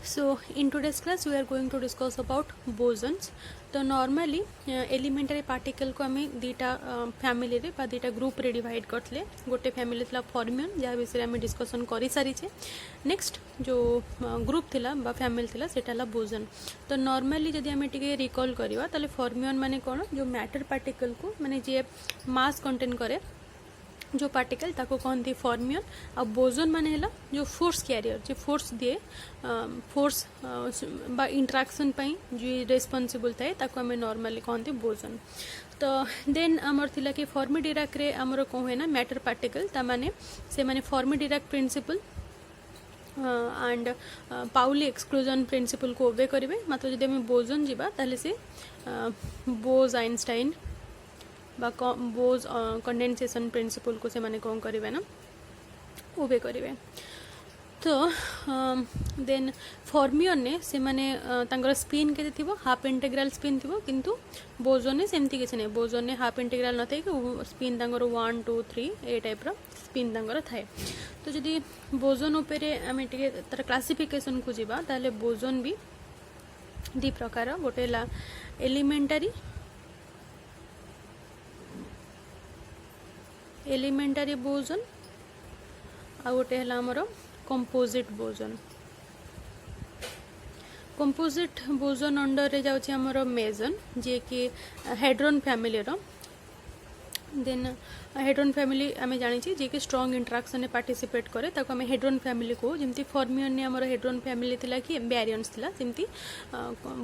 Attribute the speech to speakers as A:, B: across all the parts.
A: So in today's class we are going to discuss about bosons. तो normally elementary particle को आम दीटा family रे दीटा group रे divide करते गोटे फैमिली था फॉर्मियन जहाँ विषय आम डिस्कसन कर सारीचे नेक्स्ट जो ग्रुप थिला बा फैमिली थिला सेटा ला बोसन तो नॉर्मली जदि आम टिके रिकॉल करवा ताले फॉर्मियन माने कौन जो मैटर पार्टिकल को माने जे मास कंटेन करे जो पार्टिकल ताको कहते फॉर्मियन आ बोजन माने हैला जो फोर्स कैरियर जो फोर्स दिए फोर्स बा इंटरेक्शन पाई जो रेस्पॉन्सिबल थाए ताको हमें नॉर्मली कहते बोजन तो देन आमर थिला कि फर्मी डिराक रे आमर कौन हुए ना मैटर पार्टिकल ता माने से माने Fermi Dirac principle and Pauli exclusion principle को ओबे करेंगे मात्र जब आम बोजन जीवा ताले से बोज आइंस्टाइन बा बोज कंडेंसेशन प्रिंसिपल को से माने कौन करेंगे ना ओबे करेंगे तो देन फॉर्मियन ने से माने तांगर स्पिन केते थिबो हाफ इंटीग्रल स्पिन थिबो किंतु बोजोन ने सेमती किछ नै बोजोन ने हाफ इंटीग्रल न थाए कि स्पिन तांगर 1 2 3 ए टाइप रो स्पिन तांगर थाए तो जदि बोजोन उपरे आमे टिके तार क्लासिफिकेशन को जिबा ताले बोजोन भी दी प्रकार गोटे ला एलिमेंटरी बोजन आ गोटे है आमर कंपोजिट बोजन कंपोजिट बोजन अंडर रे जाउछि आमर मेजन जे कि हेड्रोन फैमिली रो देन हेड्रोन फैमिली आमे जानि छी जे कि स्ट्रांग इंटरेक्शन ने पार्टिसिपेट करे ताको आमे हेड्रोन फैमिली को जेमती फॉर्मियन ने आमर हेड्रोन फैमिली थिला कि बैरियंस थिला जेमती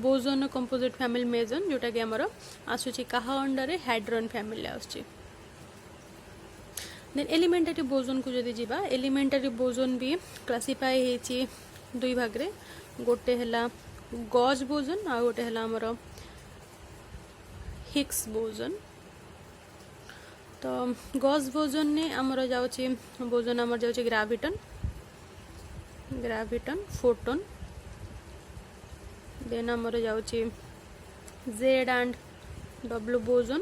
A: बोजन कंपोजिट फैमिली मेजन जोटा कि आमर आसुछि काहा अंडर रे हेड्रोन फैमिली आसुछि देन एलिमेंटरी बोजन को जदि जीवा एलिमेंटरी बोजन भी क्लासिफाई हेची दुई भाग रे गोटे हैला गॉज बोजन आ गोटे हैला हमर हिग्स बोजन तो गॉज बोजन ने हमर जाउची बोजन हमर जाउची ग्रेविटन फोटोन देन हमर जाउची Z and W boson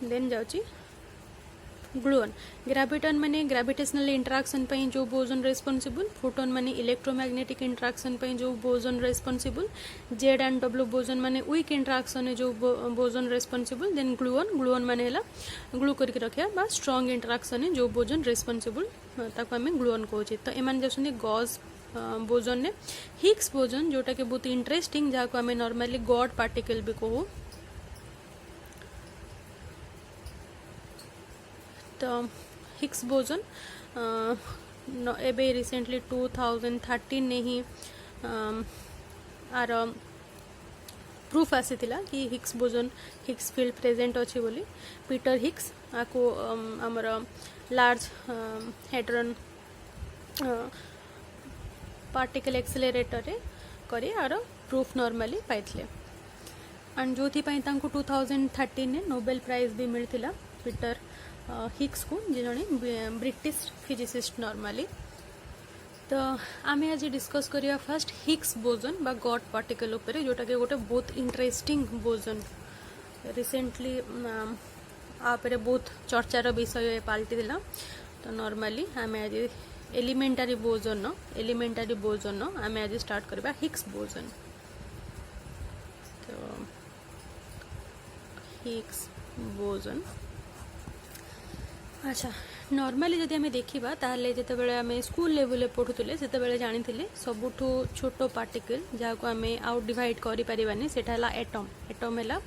A: then जाउची ग्लूअन ग्रेविटन माने ग्रेविटेशनल इंटरेक्शन पई जो बोजन रेस्पॉन्सिबल फोटोन माने इलेक्ट्रोमैग्नेटिक इंटरेक्शन पई जो boson responsible Z and W boson माने वीक इंटरेक्शन जो बोजन रेस्पॉन्सिबल देन ग्लूअन माने हैला ग्लू करके रखिया बा स्ट्रांग इंटरेक्शन जो बोजन रेस्पॉन्सिबल ताको हमें ग्लूअन कहूचे तो एमान जसने गॉज बोजन ने हिग्स बोजन जोटा के बहुत इंटरेस्टिंग जहाँ को हमें नॉर्मली गॉड पार्टिकल भी कहू तो हिग्स बोजन एबे रिसेंटली 2013 ने ही आर प्रूफ आसीथिला कि हिग्स बोजन हिग्स फील्ड प्रेजेंट अच्छी बोली पीटर हिग्स आको आमर लार्ज हेड्रोन पार्टिकल एक्सेलरेटर रे करी आर प्रूफ नॉर्मली पाइथिले एंड जोथि पई तांको 2013 ने नोबेल प्राइज भी मिलथिला पीटर हिग्स को जे जने ब्रिटिश फिजिसिस्ट नॉर्मली तो आमे आज डिस्कस करिया फर्स्ट हिग्स बोजन बा गॉड पार्टिकल ऊपर जोटा के गोटे बहुत इंटरेस्टिंग बोजन रिसेंटली आपरे बहुत चर्चार विषय पाल्टी दिला तो नॉर्मली आमे आज एलिमेंटरी बोजन आमे आज स्टार्ट करबा हिग्स बोजन तो हिग्स बोजन अच्छा नॉर्मली जदि आम देखा ताहले जितेबाला आम स्कूल लेवल पढ़ुले से जानी सबुठू छोट पार्टिकल जहाँ को आम आउट डिवाइड करें सेटा एटम एटम है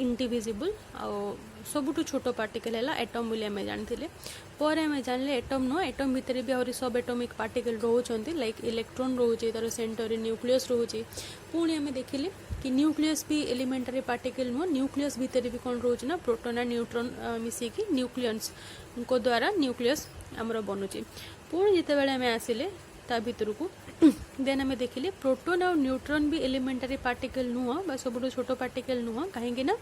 A: इंडिविजिबल आउ सबुठू छोट पार्टिकल है एटम बोली आम जानी पर आम जानले एटम नुह एटम भितर भी आहरी सब एटमिक पार्टिकल रोचे लाइक इलेक्ट्रॉन रोचे तार सेंटर न्यूक्लियस रोचे पुणी आम देखिले कि न्यूक्लियस भी एलिमेंटरी पार्टिकल नुह न्यूक्लियस भितर भी कौन रोचे ना प्रोटॉन और न्यूट्रॉन मिसिकी न्यूक्लियस को द्वारा न्यूक्लियस आमर बनूची पुणी जितेबाला आम आसिले ता भितर को देन आम देखिले प्रोटॉन और न्यूट्रॉन भी एलिमेंटरी पार्टिकल नुह बा सबुठू छोट पार्टिकल नुह कहीं ना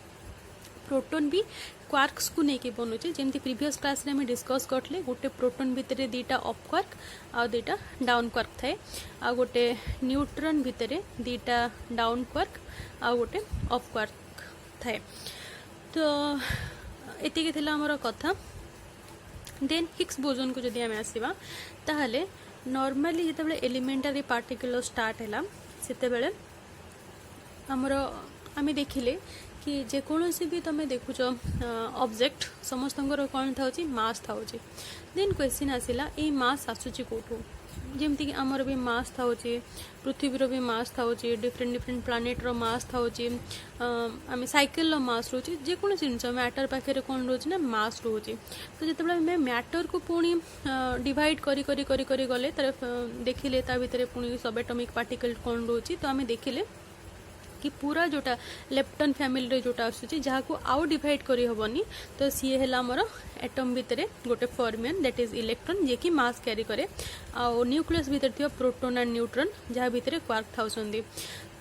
A: प्रोटॉन भी क्वार्क्स को लेकिन बनूचे जमी प्रीवियस क्लास रे डिस्कस करते गोटे प्रोटॉन भितर दीटा अप क्वार्क आ दीटा डाउन क्वार्क थाए आ गोटे न्यूट्रॉन भितर दीटा डाउन क्वार्क आ गोटे अप क्वार्क थाए तो एतिकी थिला हमर कथा देन हिग्स बोजन को जदि आम आसवा ताहले नॉर्मली जिते एलिमेंटारी पार्टिकल स्टार्ट है से आमर आम देखिले कि जेकोसी भी तुम देखुच ऑब्जेक्ट समस्त कौन था मास था देन क्वेश्चन आसला ये मास आसूची कौटू जमती कि आमर भी मास था पृथ्वीर भी मास था डिफरेंट डिफरेंट प्लानेटर मास था आम साइकेल मास रोचे जेकोसी जिन मैटर पाखे कौन रोचे ना मास रोचे तो जो आम मैटर को पुणी डिवाइड करी करी करी करी गले तार देखिले ता भितर पुणी सब एटॉमिक पार्टिकल कौन रोचे तो आम देखिले कि पूरा जोटा लेप्टन फैमिली जोटा आसूची जहाँ को आउ डिवाइड करी हबनी तो सी है आमर एटम भितर गोटे फॉर्मियन दैट इज इलेक्ट्रॉन जे कि मास कैरी करे आउ न्यूक्लियस भितर थिबा प्रोटॉन एंड न्यूट्रॉन जहाँ भितर क्वार्क थाउसंदी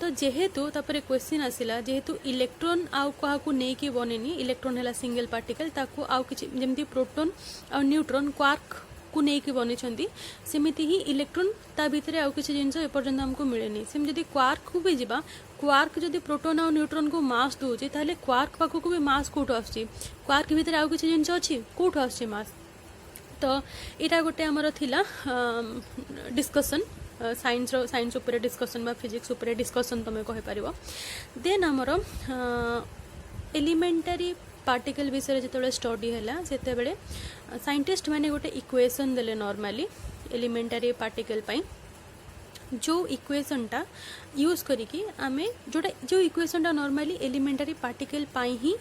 A: तो जेहेतु तापर क्वेश्चन आसिला जेहेतु इलेक्ट्रॉन आउ काहाकू नै कि बनेनी इलेक्ट्रॉन है सिंगल पार्टिकल ताकू आउ किछि जेमती प्रोटॉन और न्यूट्रॉन क्वार्क को नहीं बनी सेमिति ही इलेक्ट्रॉन ता भितर आउ किछि जिंस एपर्यंत हमको मिलेनी सेम जदि क्वार्क को भी जिबा क्वार्क जदि प्रोटॉन और न्यूट्रॉन को मास दूचे ताले क्वार्क पाखक को भी मास कोठो आछि क्वार्क भितर आउ किछि जिंस अछि कोठो आछि मास तो एटा गोटे हमर थिला डिस्कशन साइंस ऊपर डिस्कशन बा फिजिक्स ऊपर डिस्कशन तमे कहि परिबो देन हमर एलिमेंटरी पार्टिकल विषय जो स्टडी है से साइंटिस्ट मैंने गोटे इक्वेशन देले नॉर्मली एलिमेंटरी पार्टिकल पाई जो इक्वेशन टा यूज करिकी आमे जोटा जो इक्वेशन टा नॉर्मली एलिमेंटरी पार्टिकल पाई ही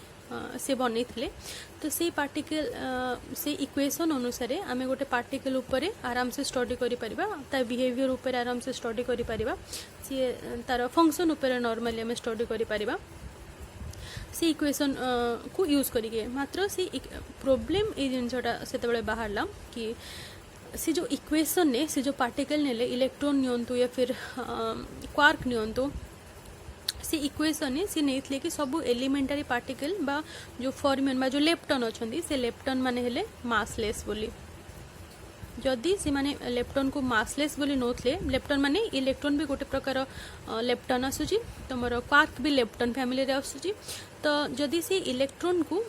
A: से बनै थिले तो से पार्टिकल से इक्वेशन अनुसार आमे गोटे पार्टिकल ऊपर आराम से स्टडी करि परिबा ता बिहेवियर ऊपर आराम से स्टडी करि परिबा से तार फंक्शन ऊपर नॉर्मली आमे स्टडी करि परिबा से इक्वेशन को यूज करिके मात्र से प्रॉब्लम ये जिनटा से बाहर कि से जो इक्वेशन ने से जो पार्टिकल ने इलेक्ट्रॉन नियंतु या फिर क्वार्क नियंतु से इक्वेशन ने सी नहीं कि सब एलिमेंटरी पार्टिकल बा जो फॉर्मियन बा जो लेप्टन अच्छा से लेप्टन माने हेले मासलेस बोली जदि से माने लेप्टन को मासलेस बोली नौथले लेप्टन माने इलेक्ट्रॉन भी गोटे प्रकार लेप्टन आसूची तुमर क्वार्क भी लेप्टन फैमिली रे आसूची तो जदि से इलेक्ट्रॉन को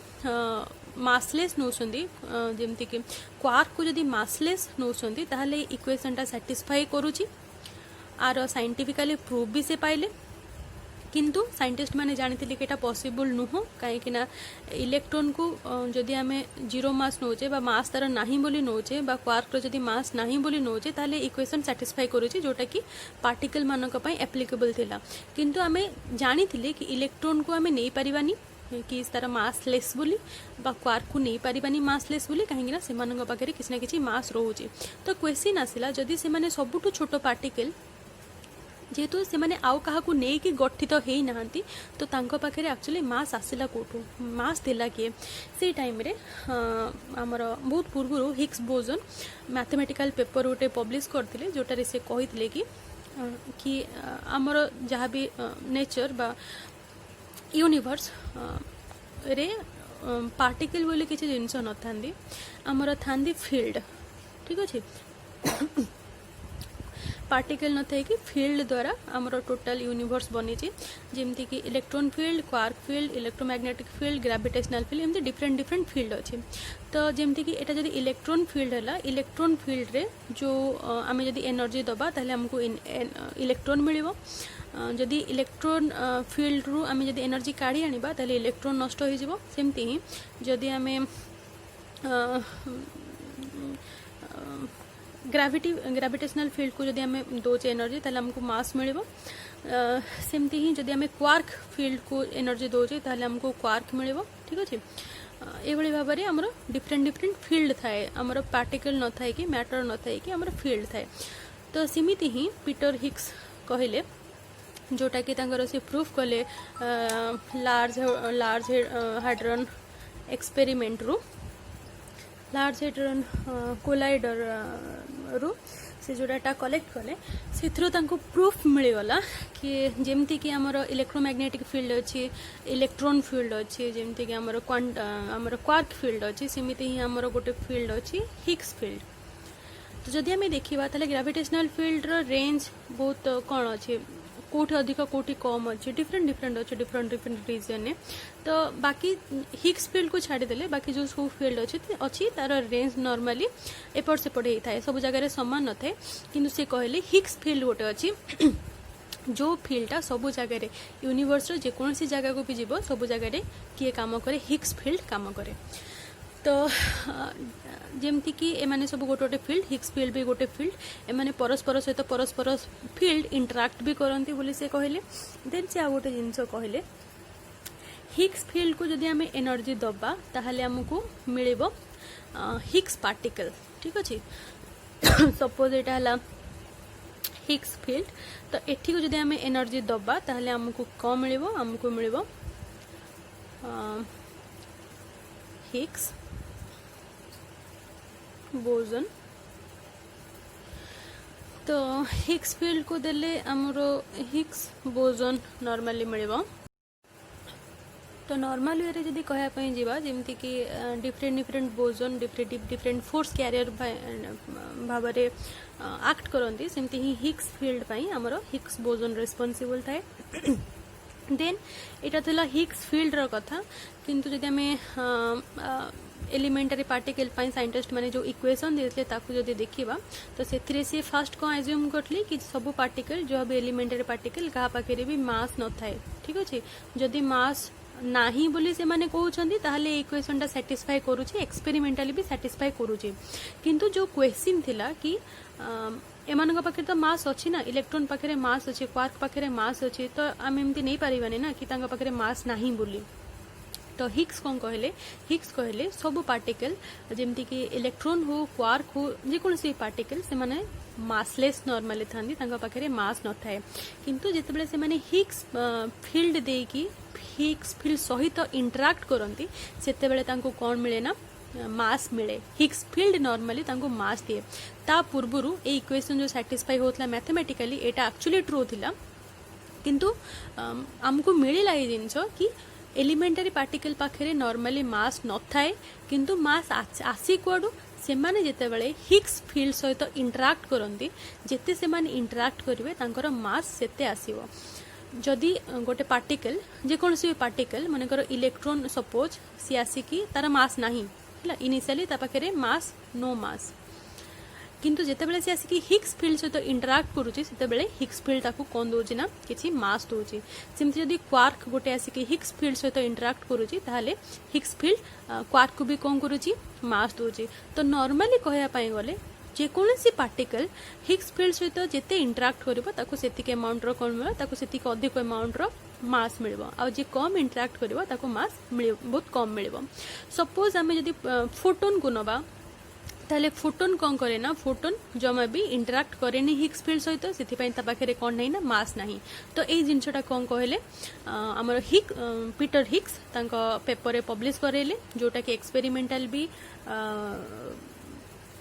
A: मासलेस नौसंदी जेमती कि क्वार्क को जदि मासलेस नौसंदी ताहले इक्वेशन टा सैटिस्फाई करूची आर साइंटिफिकली प्रूफ भी से पाइले किंतु साइंटिस्ट माने जानिथिले कि एटा पॉसिबल नुह कहीं ना इलेक्ट्रॉन को जदि आमे जीरो मास नौचे बा मास तार नाही बोली नौचे बा क्वार्क जदि मास नाही बोली नौचे ताले इक्वेशन सैटिस्फाई करूची जोटा कि पार्टिकल मानक पई एप्लिकेबल थिला किंतु आमे जानिथिले कि इलेक्ट्रॉन को आमे नहीं परिबानी कि तार मास लेस बोली बा क्वार्क को नहीं परिबानी मास लेस बोली कहीं ना सेमानक पाखरे किछि ना किछि मास रहूची तो क्वेश्चन आसिला जदि से माने सबुठु छोटो पार्टिकल जेहेतु से माने आउ कहा को नहीं कि गठित हो नहांती तो तांको पाखे एक्चुअली मास आसला कोठू मास देला किए से टाइम रे आमर बहुत पूर्व हिग्स बोजन मैथमेटिकल पेपर गोटे पब्लिश करथिले जोटारे से कहिथिले कि आमर जहाँ भी नेचर बा यूनिवर्स रे पार्टिकल बोले किसी जिनस न थांदी आमर थांदी फील्ड ठीक अच्छे पार्टिकल न थे कि फील्ड द्वारा आमर टोटल यूनिवर्स बनी जमती कि electron filled quark field electromagnetic field gravitational field एमती डिफरेंट डिफरेंट फील्ड अच्छे तो जमती कि एटा जदि इलेक्ट्रॉन फील्ड है इलेक्ट्रॉन फील्ड रे जो आम जदि एनर्जी दबा ताहले हमको इलेक्ट्रॉन मिलिबो जदि इलेक्ट्रॉन फील्ड रु आम जदि एनर्जी काढ़ी आनिबा ताहले इलेक्ट्रॉन नष्ट हो जिवो सेमती ही जदि आम ग्रेविटेशनल फील्ड को जदि आम दोचे एनर्जी ताहले हमको मास मिलिबो सेमती ही जदि आम क्वार्क फील्ड को एनर्जी दोचे ताहले हमको क्वार्क मिलिबो ठीक अच्छे एभली भाव में आमर डिफरेंट डिफरेंट फील्ड थाए आमर पार्टिकल न थाए कि मैटर न थाए कि आमर फील्ड थाए तो सेमिति ही पीटर हिग्स कहले जोटा कि तांकर से प्रूफ कले लार्ज हाड्रन एक्सपेरिमेंट रु लार्ज हाड्रन कोलाइडर रु से जो डाटा कलेक्ट कले से प्रूफ मिलगला कि जमती कि आमर इलेक्ट्रोमैग्नेटिक फील्ड अच्छी इलेक्ट्रॉन फील्ड अच्छी जमती कि आमर क्वार्क फील्ड अच्छी सेमिति ही आमर गोटे फील्ड अच्छी हिग्स फील्ड तो जदि आम देखा ताले ग्रेविटेशनल फील्ड रो रेंज बहुत कौन अच्छे कोठी अधिक कोठी कम अच्छे डिफरेंट डिफरेंट अच्छे डिफरेंट डिफरेंट रीजन ने तो बाकी हिग्स फील्ड को छाड़देले बाकी जो सब फील्ड अच्छी तार रेंज नॉर्मली एपट सेपट होता है सब जगह समान न थाए किंतु से कहले हिग्स फील्ड गोटे अच्छी जो फील्डटा सबू जगह यूनिवर्स जेकोसी जगह को भी जीव सब जगह किए काम करे हिग्स फील्ड काम करे तो जमती कि एमाने सब गोटे गोटे फील्ड हिग्स फील्ड भी गोटे फील्ड एमाने परस्पर सहित परस्पर फील्ड इंटराक्ट भी करती बोली से कहले देन से आ गोटे जिनस कहले हिग्स फील्ड को जदि आम एनर्जी दबा ताहले हमको मिलिबो हिग्स पार्टिकल ठीक अच्छे सपोज एटा हला हिग्स फील्ड तो एठी को जदि आम एनर्जी दबा ताहले हमको कौन मिलिबो हमको मिलिबो हिग्स बोसन तो हिग्स फील्ड को देले हमरो हिग्स बोसन नॉर्मली मिलिबो तो नॉर्मल वे जदि कहवाई जीवा जमती कि different different बोजन different different force career भाव में एक्ट करती सेमती ही हिग्स फील्ड पाई हमरो हिग्स बोजन रेस्पॉन्सिबल थाए देन एटा थला हिग्स फील्ड रो कथा किंतु जदि आमे एलिमेंटरी पार्टिकल पाई साइंटिस्ट माने जो इक्वेशन देते ताकू जदि देखिबा तो सेथिरे से फर्स्ट को एज्यूम करली कि सब पार्टिकल जो भी एलिमेंटरी पार्टिकल कहा पाखे भी मास न थाए ठीक अच्छे जदि मास नाही बोली से माने कहउछंदी ताहले इक्वेशन टा सैटिस्फाई करूची एक्सपेरिमेंटली भी सैटिस्फाई करूची किंतु जो क्वेश्चन थिला कि एमान पाखे तो मास अच्छी ना इलेक्ट्रॉन पाखे मास अच्छे क्वार्क पाखे मास अच्छे तो आम एमती नहीं पारिबानी ना कि तांका पाखे मास नाही बोली तो हिग्स कौन कहले सब पार्टिकल जमती कि इलेक्ट्रॉन हो क्वार्क हो जेकोसी पार्टिकल से माने मासलेस नॉर्मली थांदी तांका पाखे मास न थाए किंतु जितेबाला से माने हिग्स फील्ड देकी हिग्स फील्ड सहित इंटराक्ट करती सेतेबेले तांको कौन मिले ना मास मिले हिग्स फील्ड नॉर्मली तांको मास दिए ता पूर्वरु ए इक्वेशन जो सैटिस्फाई होतला मैथमेटिकली एटा एक्चुअली ट्रू थिला किंतु हमको मिलेला ये जिनस कि एलिमेंटरी पार्टिकल पाखे नॉर्मली मास न थाए किंतु मास आसी कुआडू से माने जेतेबेले हिग्स फील्ड सहित इंटराक्ट करती जेते से माने इंटराक्ट करिवे तांकर मास सेते आसीबो जदि गोटे पार्टिकल जेकोसी भी पार्टिकल मानेकर इलेक्ट्रॉन सपोज सी आसिकी तार मास नाही हला इनिशियली ता पाखे मास नो मास किंतु जेतेबेले से आसिकी हिग्स फील्ड सहित इंटराक्ट करूची सेतेबेले हिग्स फील्ड ताकू कोन दोची ना किछि मास दोची सेमति जदि क्वार्क गोटे आसिकी हिग्स फील्ड सहित इंटराक्ट करूची ताहले हिग्स फील्ड क्वार्क को भी कोन करूची मास दोची तो नॉर्मली कहया पई गले जेकोसी पार्टिकल हिग्स फील्ड सहित जेते इंटराक्ट करिवो ताकू सेतिक अमाउंट रो कोन मिलो ताकू सेतिक अधिक अमाउंट रो मास मिलिबो आ जे कम इंटराक्ट करिवो ताकू मास मिलिबो बहुत कम मिलिबो सपोज आमे जदि फोटोन को नबा ताले फोटोन कौन करे ना फोटोन जमा भी इंटराक्ट करे नहीं हिग्स फील्ड सहित से पाखे कौन नहीं ना मास नहीं तो ये जिनटा कौन कहले आमर पीटर हिग्स तांको पेपर रे पब्लिश करेले जोटा कि एक्सपेरिमेंटल भी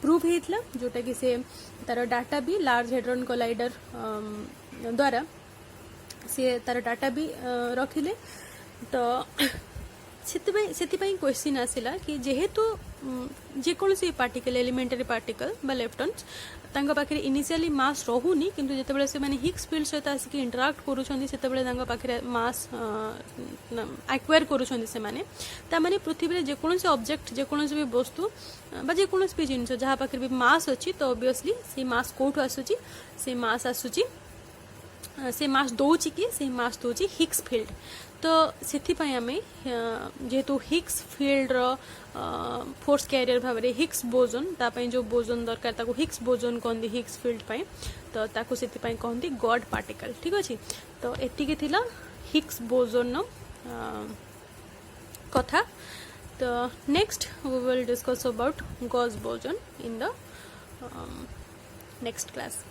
A: प्रूव होता जोटा कि से तार डाटा भी लार्ज हेड्रॉन कोलाइडर द्वारा से तार डाटा भी रखिले तो से क्वेश्चन आसला कि जेहेतु जेकोसी पार्टिकल एलिमेंटरी पार्टिकल बा लेफ्टन्स तांका पाखे इनिशियली मास रहुनी किंतु जेतेबेले से माने हिग्स फील्ड सहित आसिक इंटराक्ट करूछन्ती सेतेबेले तांका पाखे मास एक्वायर करूछन्ती से माने ता माने पृथ्वी रे जेकोसी ऑब्जेक्ट जेकोसी भी वस्तु बा जेकोसी भी जिनिस जहा पाखे भी मास अछि तो ऑब्वियसली से मास कोठु आसुची से मास आसुची से मास दौची कि से मास दौची हिग्स फील्ड तो सेथिपाई आमे जेहेतु हिग्स फील्ड रो फोर्स कैरियर भाव में हिग्स बोजन तापाई जो बोजन दरकार ताको हिग्स बोजन कहते हिग्स फील्ड पाई तो ताको सेथिपाई कहते गॉड पार्टिकल ठीक अच्छे तो एतिके थिला हिग्स बोजन नो कथा तो next we will discuss about गॉस बोजन इन द नेक्स्ट क्लास।